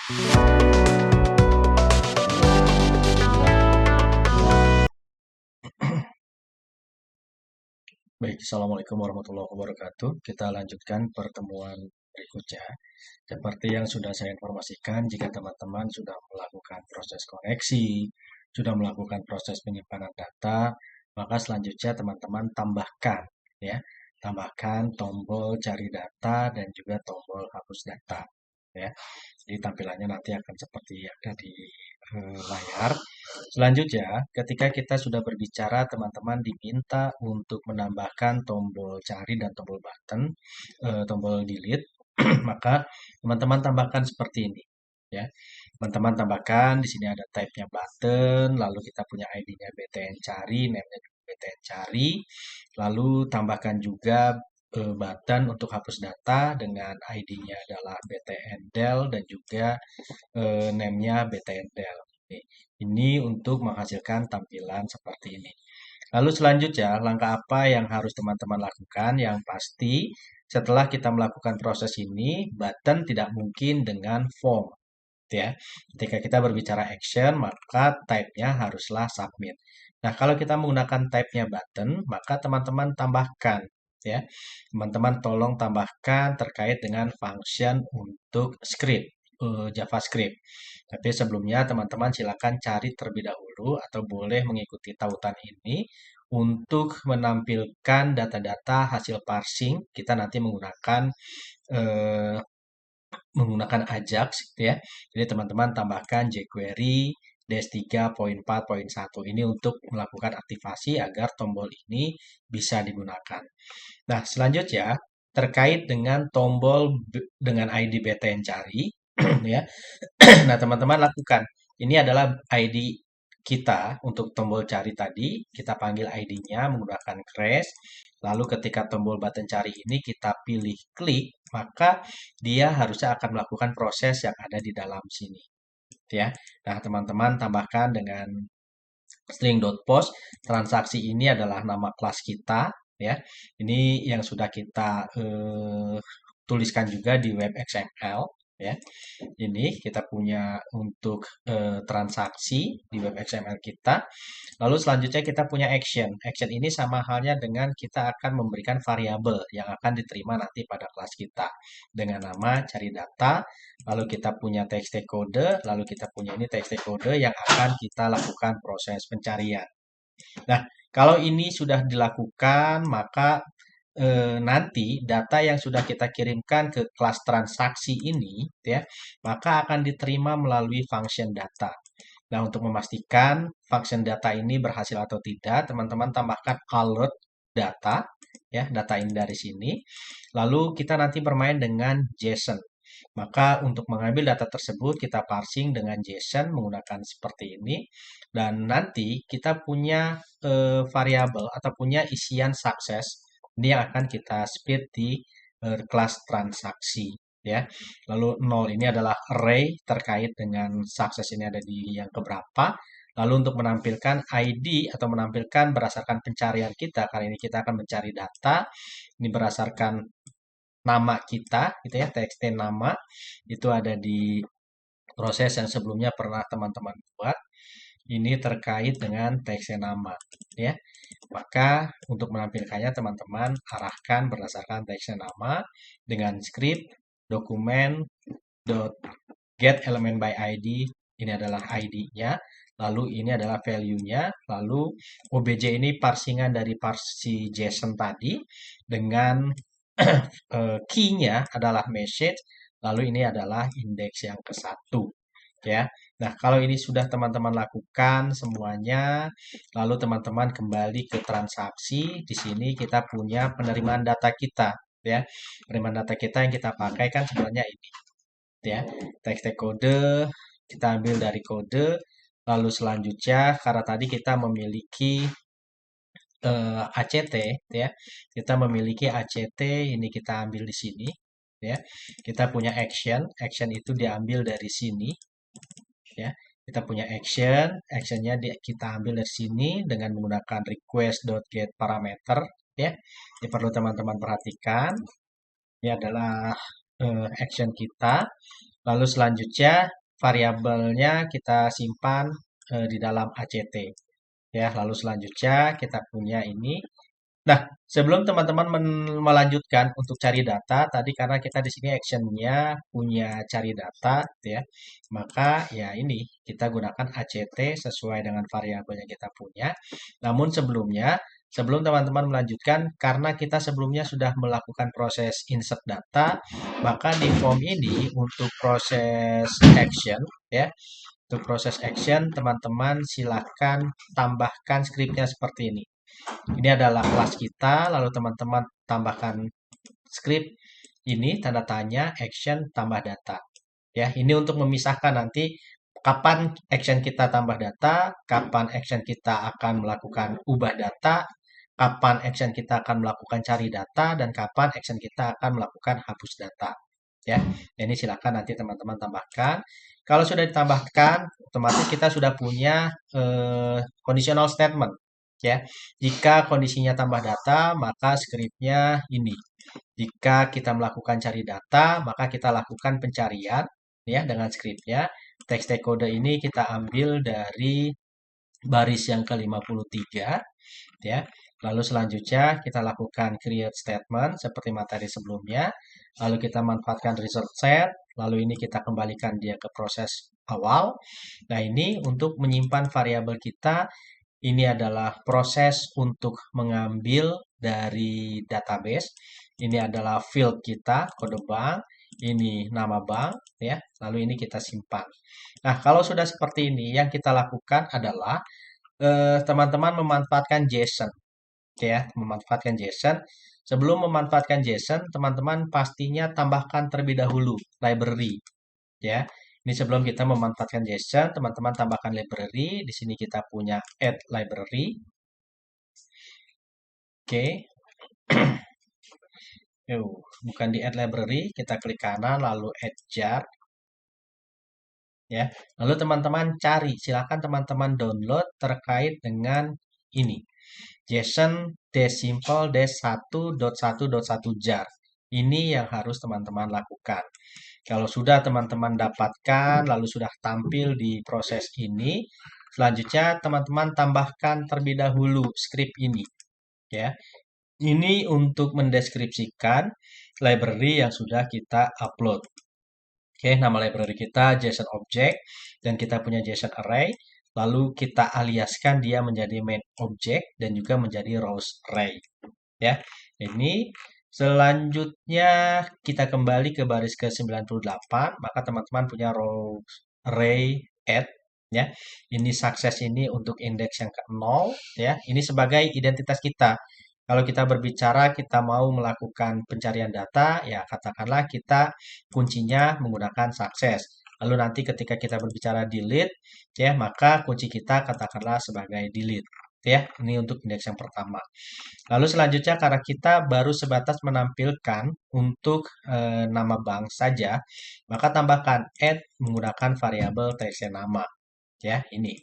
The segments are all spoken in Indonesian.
Baik, Assalamualaikum warahmatullahi wabarakatuh. Kita lanjutkan pertemuan berikutnya. Seperti yang sudah saya informasikan, jika teman-teman sudah melakukan proses koneksi, sudah melakukan proses penyimpanan data, maka selanjutnya teman-teman tambahkan, ya, tambahkan tombol cari data dan juga tombol hapus data, ya. Jadi tampilannya nanti akan seperti yang ada di layar. Selanjutnya, ketika kita sudah berbicara, teman-teman diminta untuk menambahkan tombol cari dan tombol button, tombol delete, maka teman-teman tambahkan seperti ini. Ya, teman-teman tambahkan di sini ada type-nya button, lalu kita punya ID-nya BTN cari, name-nya juga BTN cari, lalu tambahkan juga button untuk hapus data dengan ID-nya adalah BTN del dan juga name-nya BTN del. Ini untuk menghasilkan tampilan seperti ini. Lalu selanjutnya, langkah apa yang harus teman-teman lakukan? Yang pasti, setelah kita melakukan proses ini, button tidak mungkin dengan form. Ya, ketika kita berbicara action, maka type-nya haruslah submit. Nah, kalau kita menggunakan type-nya button, maka teman-teman tambahkan. Ya, teman-teman tolong tambahkan terkait dengan function untuk script. JavaScript. Tapi sebelumnya teman-teman silakan cari terlebih dahulu atau boleh mengikuti tautan ini untuk menampilkan data-data hasil parsing. Kita nanti eh, menggunakan Ajax, gitu ya. Jadi teman-teman tambahkan jQuery DS3.4.1 ini untuk melakukan aktivasi agar tombol ini bisa digunakan. Nah, selanjutnya terkait dengan tombol dengan ID BTN cari, ya. Nah, teman-teman lakukan. Ini adalah ID kita untuk tombol cari tadi. Kita panggil ID-nya menggunakan crash. Lalu ketika tombol button cari ini kita pilih klik, maka dia harusnya akan melakukan proses yang ada di dalam sini. Ya. Nah, teman-teman tambahkan dengan string.post. Transaksi ini adalah nama kelas kita. Ya, ini yang sudah kita tuliskan juga di web XML. Ya, ini kita punya untuk transaksi di web XML kita. Lalu selanjutnya kita punya action. Action ini sama halnya dengan kita akan memberikan variabel yang akan diterima nanti pada kelas kita dengan nama cari data. Lalu kita punya txt kode, lalu kita punya ini txt kode yang akan kita lakukan proses pencarian. Nah, kalau ini sudah dilakukan, maka nanti data yang sudah kita kirimkan ke kelas transaksi ini, ya, maka akan diterima melalui function data. Nah, untuk memastikan function data ini berhasil atau tidak, teman-teman tambahkan alert data, ya, data ini dari sini. Lalu kita nanti bermain dengan JSON. Maka untuk mengambil data tersebut kita parsing dengan JSON menggunakan seperti ini dan nanti kita punya variabel atau punya isian sukses ini yang akan kita split di kelas transaksi ya. Lalu 0 ini adalah array terkait dengan sukses ini ada di yang keberapa. Lalu untuk menampilkan ID atau menampilkan berdasarkan pencarian kita, kali ini kita akan mencari data ini berdasarkan nama kita gitu ya, txt nama itu ada di proses yang sebelumnya pernah teman-teman buat. Ini terkait dengan txt nama ya. Maka untuk menampilkannya teman-teman arahkan berdasarkan txt nama dengan script dokumen get element by id, ini adalah id-nya. Lalu ini adalah value-nya. Lalu obj ini parsingan dari parsi JSON tadi dengan key-nya adalah message, lalu ini adalah indeks yang ke-1 ya. Nah, kalau ini sudah teman-teman lakukan semuanya, lalu teman-teman kembali ke transaksi. Di sini kita punya penerimaan data kita ya. Penerimaan data kita yang kita pakai kan sebenarnya ini ya. Teks kode kita ambil dari kode, lalu selanjutnya karena tadi kita memiliki ACT ya. Kita memiliki ACT ini kita ambil di sini ya. Kita punya action, action itu diambil dari sini ya. Kita punya action, actionnya kita ambil dari sini dengan menggunakan request.getParameter ya. Ini perlu teman-teman perhatikan. Ini adalah action kita. Lalu selanjutnya variabelnya kita simpan di dalam ACT. Ya, lalu selanjutnya kita punya ini. Nah, sebelum teman-teman melanjutkan untuk cari data, tadi karena kita di sini actionnya punya cari data, gitu ya, maka ya ini kita gunakan ACT sesuai dengan variabel yang kita punya. Namun sebelumnya, sebelum teman-teman melanjutkan, karena kita sebelumnya sudah melakukan proses insert data, maka di form ini untuk proses action, ya, untuk proses action, teman-teman silakan tambahkan skripnya seperti ini. Ini adalah kelas kita, lalu teman-teman tambahkan script ini tanda tanya action tambah data. Ya, ini untuk memisahkan nanti kapan action kita tambah data, kapan action kita akan melakukan ubah data, kapan action kita akan melakukan cari data, dan kapan action kita akan melakukan hapus data. Ya, ini silakan nanti teman-teman tambahkan. Kalau sudah ditambahkan, otomatis kita sudah punya conditional statement. Ya, jika kondisinya tambah data, maka scriptnya ini. Jika kita melakukan cari data, maka kita lakukan pencarian ya dengan scriptnya. Teks kode ini kita ambil dari baris yang ke-53 ya. Lalu selanjutnya kita lakukan create statement seperti materi sebelumnya. Lalu kita manfaatkan result set. Lalu ini kita kembalikan dia ke proses awal. Nah, ini untuk menyimpan variabel kita. Ini adalah proses untuk mengambil dari database. Ini adalah field kita, kode bank. Ini nama bank, ya. Lalu ini kita simpan. Nah, kalau sudah seperti ini, yang kita lakukan adalah teman-teman memanfaatkan JSON, ya, memanfaatkan JSON. Sebelum memanfaatkan JSON, teman-teman pastinya tambahkan terlebih dahulu library, ya. Ini sebelum kita memanfaatkan JSON, teman-teman tambahkan library. Di sini kita punya add library. Oke. Bukan di add library, kita klik kanan lalu add jar. Ya. Lalu teman-teman cari, silakan teman-teman download terkait dengan ini. JSON simple 1.1.1 jar. Ini yang harus teman-teman lakukan. Kalau sudah teman-teman dapatkan, lalu sudah tampil di proses ini, selanjutnya teman-teman tambahkan terlebih dahulu script ini. Ya, ini untuk mendeskripsikan library yang sudah kita upload. Oke, nama library kita JSON object dan kita punya JSON array. Lalu kita aliaskan dia menjadi main object dan juga menjadi rows array. Ya, ini selanjutnya kita kembali ke baris ke-98, maka teman-teman punya rows array add ya. Ini sukses ini untuk indeks yang ke-0 ya. Ini sebagai identitas kita. Kalau kita berbicara kita mau melakukan pencarian data, ya katakanlah kita kuncinya menggunakan sukses. Lalu nanti ketika kita berbicara delete, ya maka kunci kita katakanlah sebagai delete. Ya, ini untuk indeks yang pertama. Lalu selanjutnya karena kita baru sebatas menampilkan untuk nama bank saja, maka tambahkan add menggunakan variabel teks nama. Ya, ini.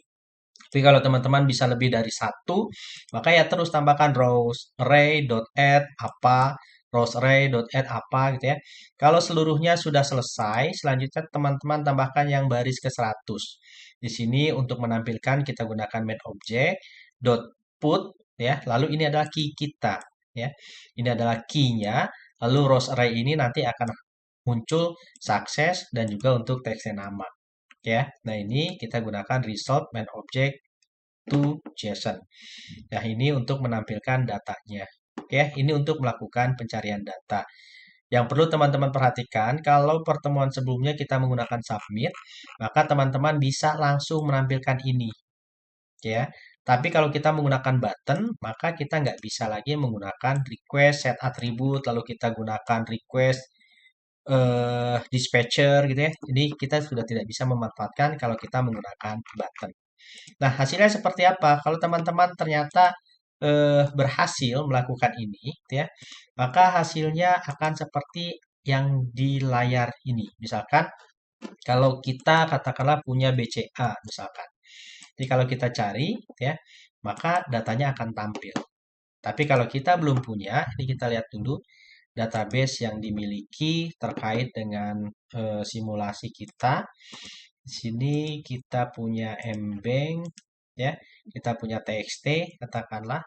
Tapi kalau teman-teman bisa lebih dari satu, maka ya terus tambahkan rows array.add apa, rows array.add apa gitu ya. Kalau seluruhnya sudah selesai, selanjutnya teman-teman tambahkan yang baris ke 100. Di sini untuk menampilkan kita gunakan main object .put ya. Lalu ini adalah key kita ya. Ini adalah key-nya. Lalu rows array ini nanti akan muncul sukses dan juga untuk teksnya nama. Ya, nah ini kita gunakan result main object to JSON. Nah, ini untuk menampilkan datanya. Oke, ini untuk melakukan pencarian data. Yang perlu teman-teman perhatikan, kalau pertemuan sebelumnya kita menggunakan submit, maka teman-teman bisa langsung menampilkan ini. Ya, tapi kalau kita menggunakan button, maka kita nggak bisa lagi menggunakan request set attribute, lalu kita gunakan request dispatcher gitu ya. Jadi kita sudah tidak bisa memanfaatkan kalau kita menggunakan button. Nah, hasilnya seperti apa? Kalau teman-teman ternyata berhasil melakukan ini, gitu ya, maka hasilnya akan seperti yang di layar ini. Misalkan, kalau kita katakanlah punya BCA, misalkan. Jadi kalau kita cari, gitu ya, maka datanya akan tampil. Tapi kalau kita belum punya, ini kita lihat dulu. database yang dimiliki terkait dengan simulasi kita. Di sini kita punya mbank, ya, kita punya txt, katakanlah.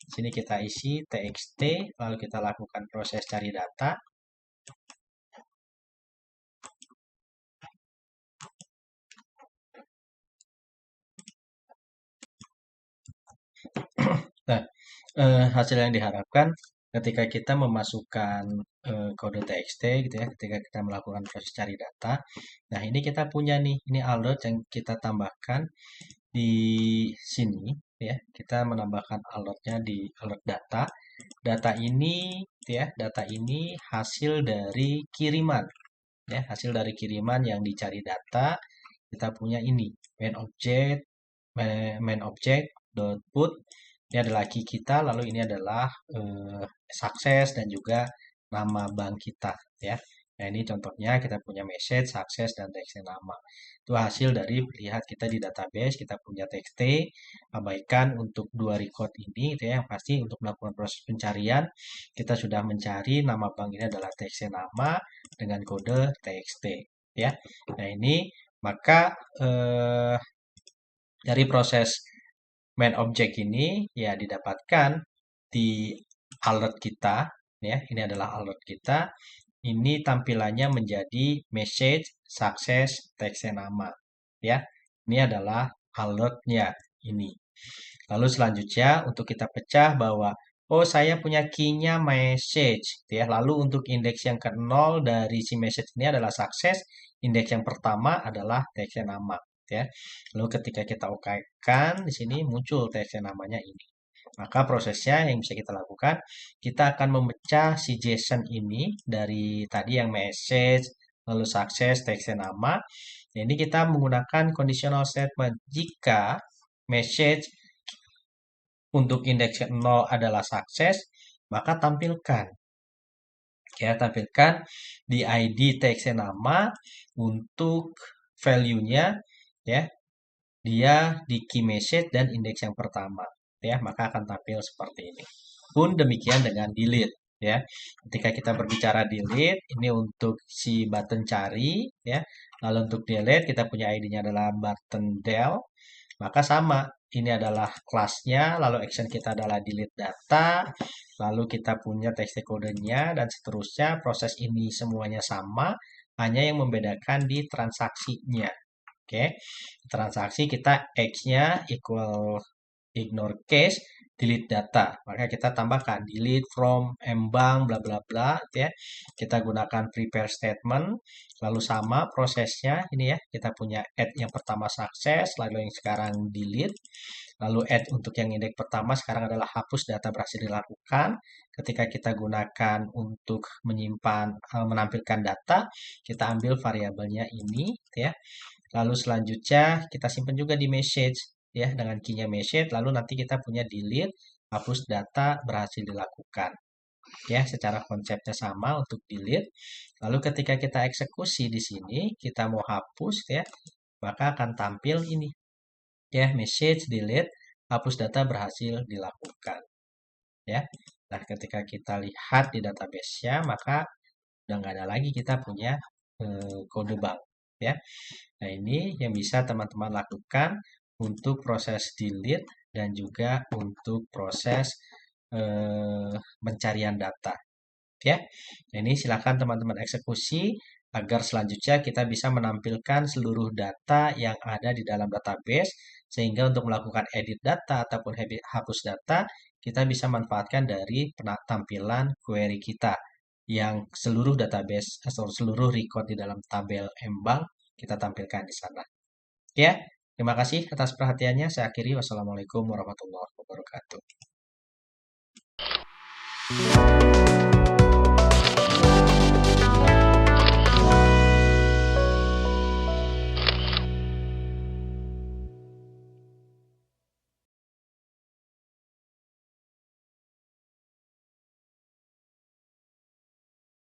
Di sini kita isi txt, lalu kita lakukan proses cari data. Nah, hasil yang diharapkan ketika kita memasukkan kode txt gitu ya, ketika kita melakukan proses cari data. Nah, ini kita punya nih, ini alert yang kita tambahkan di sini ya. Kita menambahkan alertnya di alert data. Data ini ya, data ini hasil dari kiriman ya, hasil dari kiriman yang dicari data. Kita punya ini main object dot put, ini adalah key kita, lalu ini adalah sukses dan juga nama bank kita ya. Nah, ini contohnya kita punya message, sukses, dan txt nama. Itu hasil dari lihat kita di database, kita punya txt. Abaikan untuk dua record ini gitu ya. Yang pasti untuk melakukan proses pencarian, kita sudah mencari nama bank ini adalah txt nama dengan kode txt ya. Nah, ini maka dari proses main object ini ya didapatkan di alert kita ya. Ini adalah alert kita. Ini tampilannya menjadi message, sukses, teks nama ya. Ini adalah alertnya ini. Lalu selanjutnya untuk kita pecah bahwa oh saya punya key-nya message ya. Lalu untuk indeks yang ke-0 dari si message ini adalah sukses, indeks yang pertama adalah teks nama ya. Lalu ketika kita okekan di sini muncul teks namanya ini. Maka prosesnya yang bisa kita lakukan, kita akan memecah si JSON ini dari tadi yang message, lalu sukses, teks nama. Nah, ini kita menggunakan conditional statement. Jika message untuk indeks 0 adalah sukses, maka tampilkan. Ya, tampilkan di ID teks nama untuk value-nya ya. Dia di key message dan indeks yang pertama ya, maka akan tampil seperti ini. Pun demikian dengan delete ya. Ketika kita berbicara delete, ini untuk si button cari ya. Lalu untuk delete kita punya ID-nya adalah button del. Maka sama, ini adalah kelasnya, lalu action kita adalah delete data, lalu kita punya text kodenya dan seterusnya. Proses ini semuanya sama, hanya yang membedakan di transaksinya. Oke, transaksi kita X-nya equal ignore case, delete data. Maka kita tambahkan delete from mbank bla bla bla ya. Kita gunakan prepare statement, lalu sama prosesnya ini ya. Kita punya add yang pertama sukses, lalu yang sekarang delete. Lalu add untuk yang indeks pertama sekarang adalah hapus data berhasil dilakukan. Ketika kita gunakan untuk menyimpan menampilkan data, kita ambil variabelnya ini ya. Lalu selanjutnya kita simpan juga di message ya dengan key-nya message. Lalu nanti kita punya delete, hapus data berhasil dilakukan. Ya, secara konsepnya sama untuk delete. Lalu ketika kita eksekusi di sini, kita mau hapus ya, maka akan tampil ini. Ya, message delete, hapus data berhasil dilakukan. Ya. Nah, ketika kita lihat di database-nya, maka udah nggak ada lagi kita punya kode bank ya. Nah, ini yang bisa teman-teman lakukan untuk proses delete dan juga untuk proses pencarian data. Ya, nah, ini silakan teman-teman eksekusi agar selanjutnya kita bisa menampilkan seluruh data yang ada di dalam database sehingga untuk melakukan edit data ataupun hapus data kita bisa manfaatkan dari tampilan query kita yang seluruh database atau seluruh record di dalam tabel mbank kita tampilkan di sana. Ya, terima kasih atas perhatiannya. Saya akhiri. Wassalamualaikum warahmatullahi wabarakatuh.